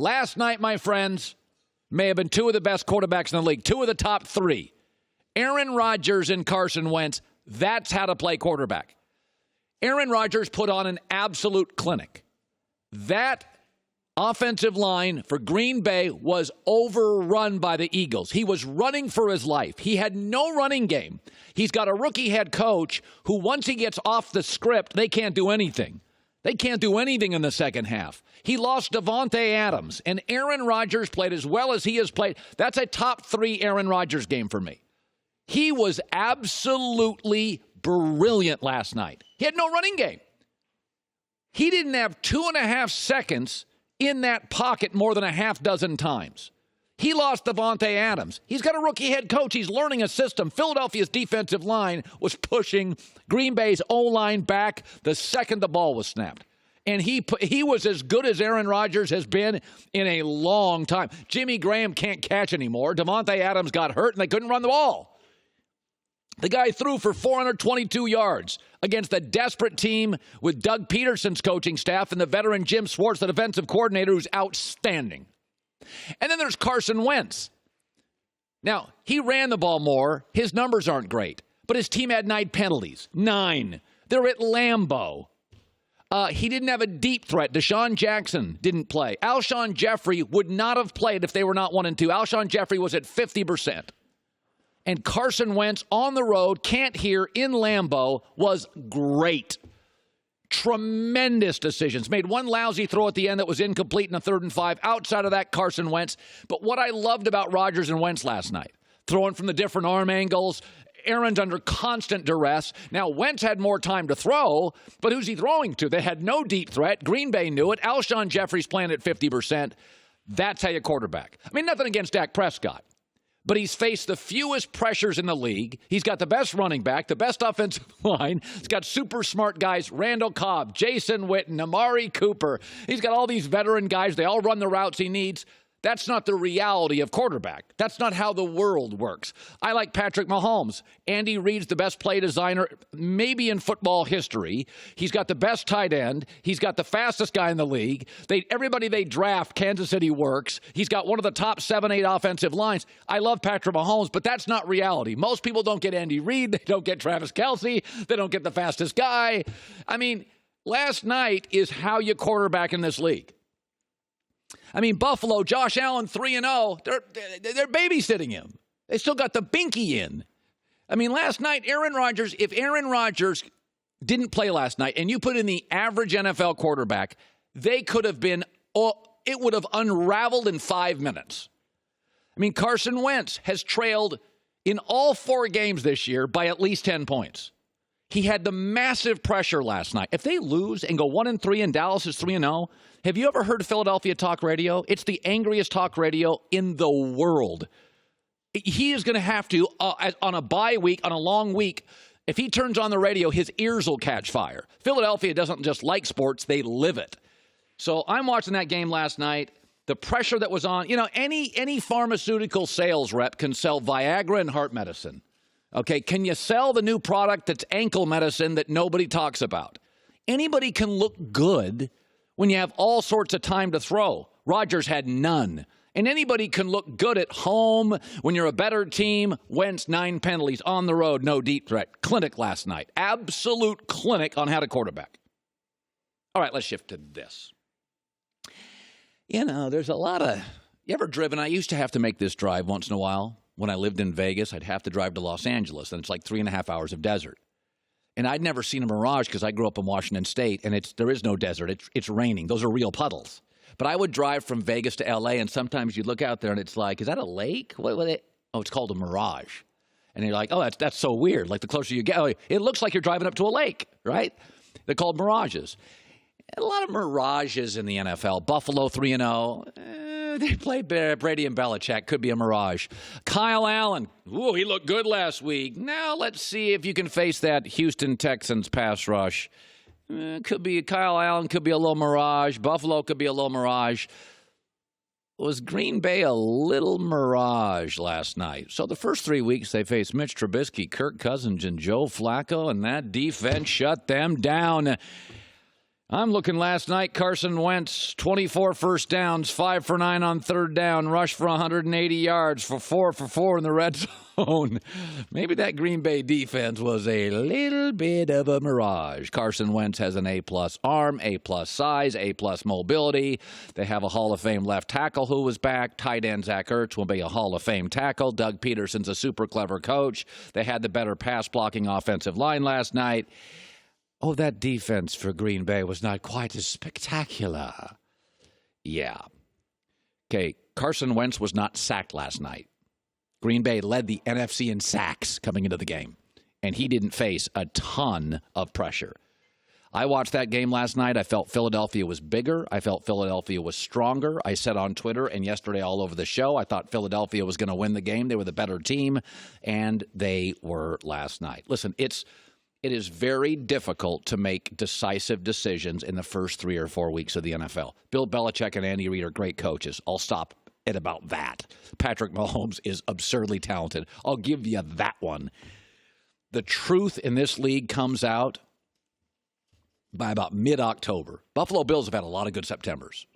Last night, my friends, may have been two of the best quarterbacks in the league, two of the top three. Aaron Rodgers and Carson Wentz, that's how to play quarterback. Aaron Rodgers put on an absolute clinic. That offensive line for Green Bay was overrun by the Eagles. He was running for his life. He had no running game. He's got a rookie head coach who, once he gets off the script, they can't do anything. They can't do anything in the second half. He lost Davante Adams, and Aaron Rodgers played as well as he has played. That's a top 3 Aaron Rodgers game for me. He was absolutely brilliant last night. He had no running game. He didn't have 2.5 seconds in that pocket more than a half dozen times. He lost Davante Adams. He's got a rookie head coach. He's learning a system. Philadelphia's defensive line was pushing Green Bay's O-line back the second the ball was snapped. And he was as good as Aaron Rodgers has been in a long time. Jimmy Graham can't catch anymore. Davante Adams got hurt, and they couldn't run the ball. The guy threw for 422 yards against a desperate team with Doug Peterson's coaching staff and the veteran Jim Schwartz, the defensive coordinator, who's outstanding. And then there's Carson Wentz. Now, he ran the ball more. His numbers aren't great. But his team had 9 penalties. 9. They're at Lambeau. He didn't have a deep threat. Deshaun Jackson didn't play. Alshon Jeffrey would not have played if they were not 1-2. Alshon Jeffrey was at 50%. And Carson Wentz on the road, can't hear, in Lambeau, was great. Tremendous decisions. Made one lousy throw at the end that was incomplete in a 3rd and 5. Outside of that, Carson Wentz. But what I loved about Rodgers and Wentz last night, throwing from the different arm angles, Aaron's under constant duress. Now, Wentz had more time to throw, but who's he throwing to? They had no deep threat. Green Bay knew it. Alshon Jeffrey's playing at 50%. That's how you quarterback. I mean, nothing against Dak Prescott. But he's faced the fewest pressures in the league. He's got the best running back, the best offensive line. He's got super smart guys, Randall Cobb, Jason Witten, Amari Cooper. He's got all these veteran guys. They all run the routes he needs. That's not the reality of quarterback. That's not how the world works. I like Patrick Mahomes. Andy Reid's the best play designer maybe in football history. He's got the best tight end. He's got the fastest guy in the league. Everybody they draft, Kansas City works. He's got one of the top 7-8 offensive lines. I love Patrick Mahomes, but that's not reality. Most people don't get Andy Reid. They don't get Travis Kelce. They don't get the fastest guy. I mean, last night is how you quarterback in this league. I mean, Buffalo, Josh Allen, 3-0. They're babysitting him. They still got the binky in. I mean, last night, if Aaron Rodgers didn't play last night and you put in the average NFL quarterback, they could have been, it would have unraveled in 5 minutes. I mean, Carson Wentz has trailed in all 4 games this year by at least 10 points. He had the massive pressure last night. If they lose and go 1-3 and Dallas is 3-0, have you ever heard of Philadelphia talk radio? It's the angriest talk radio in the world. He is going to have to, on a bye week, on a long week, if he turns on the radio, his ears will catch fire. Philadelphia doesn't just like sports, they live it. So I'm watching that game last night. The pressure that was on, any pharmaceutical sales rep can sell Viagra and heart medicine. Okay, can you sell the new product that's ankle medicine that nobody talks about? Anybody can look good when you have all sorts of time to throw. Rodgers had none. And anybody can look good at home when you're a better team. Wentz, 9 penalties on the road, no deep threat. Clinic last night. Absolute clinic on how to quarterback. All right, let's shift to this. There's a lot of, you ever driven? I used to have to make this drive once in a while. When I lived in Vegas, I'd have to drive to Los Angeles, and it's like 3.5 hours of desert. And I'd never seen a mirage because I grew up in Washington State, and there is no desert. It's raining. Those are real puddles. But I would drive from Vegas to L.A., and sometimes you'd look out there, and it's like, is that a lake? It's called a mirage. And you're like, oh, that's so weird. Like the closer you get, it looks like you're driving up to a lake, right? They're called mirages. A lot of mirages in the NFL. Buffalo 3-0. They play Brady and Belichick. Could be a mirage. Kyle Allen. Ooh, he looked good last week. Now let's see if you can face that Houston Texans pass rush. Could be Kyle Allen. Could be a little mirage. Buffalo could be a little mirage. Was Green Bay a little mirage last night? So the first 3 weeks they faced Mitch Trubisky, Kirk Cousins, and Joe Flacco, and that defense shut them down. I'm looking last night. Carson Wentz, 24 first downs, 5 for 9 on third down, rushed for 180 yards, for 4 for 4 in the red zone. Maybe that Green Bay defense was a little bit of a mirage. Carson Wentz has an A-plus arm, A-plus size, A-plus mobility. They have a Hall of Fame left tackle who was back. Tight end Zach Ertz will be a Hall of Fame tackle. Doug Peterson's a super clever coach. They had the better pass-blocking offensive line last night. Oh, that defense for Green Bay was not quite as spectacular. Yeah. Okay, Carson Wentz was not sacked last night. Green Bay led the NFC in sacks coming into the game, and he didn't face a ton of pressure. I watched that game last night. I felt Philadelphia was bigger. I felt Philadelphia was stronger. I said on Twitter and yesterday all over the show, I thought Philadelphia was going to win the game. They were the better team, and they were last night. Listen, it is very difficult to make decisive decisions in the first 3 or 4 weeks of the NFL. Bill Belichick and Andy Reid are great coaches. I'll stop at about that. Patrick Mahomes is absurdly talented. I'll give you that one. The truth in this league comes out by about mid-October. Buffalo Bills have had a lot of good Septembers.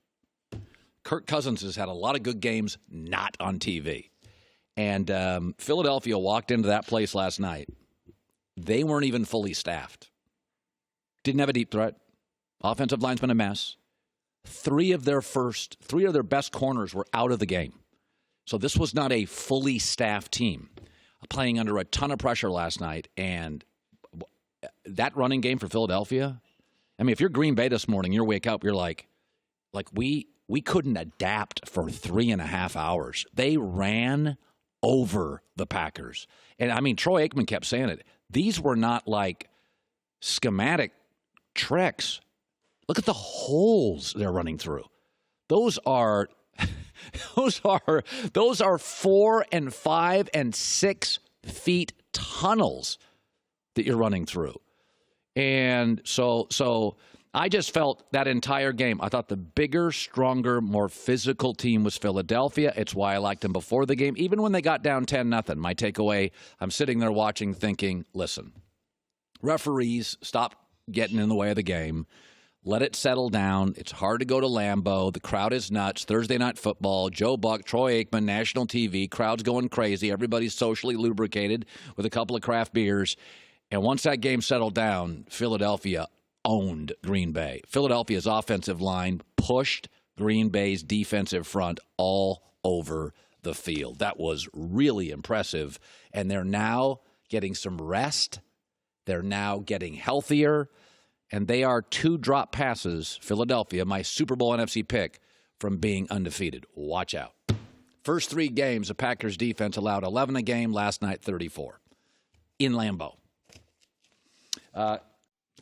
Kirk Cousins has had a lot of good games not on TV. And Philadelphia walked into that place last night. They weren't even fully staffed. Didn't have a deep threat. Offensive line's been a mess. Three of their best corners were out of the game. So this was not a fully staffed team playing under a ton of pressure last night. And that running game for Philadelphia, I mean, if you're Green Bay this morning, you wake up, you're like we couldn't adapt for 3.5 hours. They ran over the Packers. And, I mean, Troy Aikman kept saying it. These were not like schematic tricks. Look at the holes they're running through. Those are 4 and 5 and 6 feet tunnels that you're running through. And so I just felt that entire game, I thought the bigger, stronger, more physical team was Philadelphia. It's why I liked them before the game. Even when they got down 10-0, my takeaway, I'm sitting there watching thinking, listen, referees, stop getting in the way of the game. Let it settle down. It's hard to go to Lambeau. The crowd is nuts. Thursday Night Football, Joe Buck, Troy Aikman, national TV. Crowd's going crazy. Everybody's socially lubricated with a couple of craft beers. And once that game settled down, Philadelphia owned Green Bay. Philadelphia's offensive line pushed Green Bay's defensive front all over the field. That was really impressive. And they're now getting some rest. They're now getting healthier. And they are 2 drop passes, Philadelphia, my Super Bowl NFC pick, from being undefeated. Watch out. First 3 games, the Packers defense allowed 11 a game. Last night, 34 in Lambeau.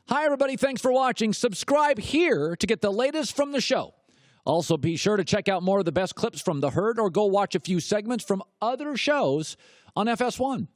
Hi, everybody. Thanks for watching. Subscribe here to get the latest from the show. Also, be sure to check out more of the best clips from The Herd or go watch a few segments from other shows on FS1.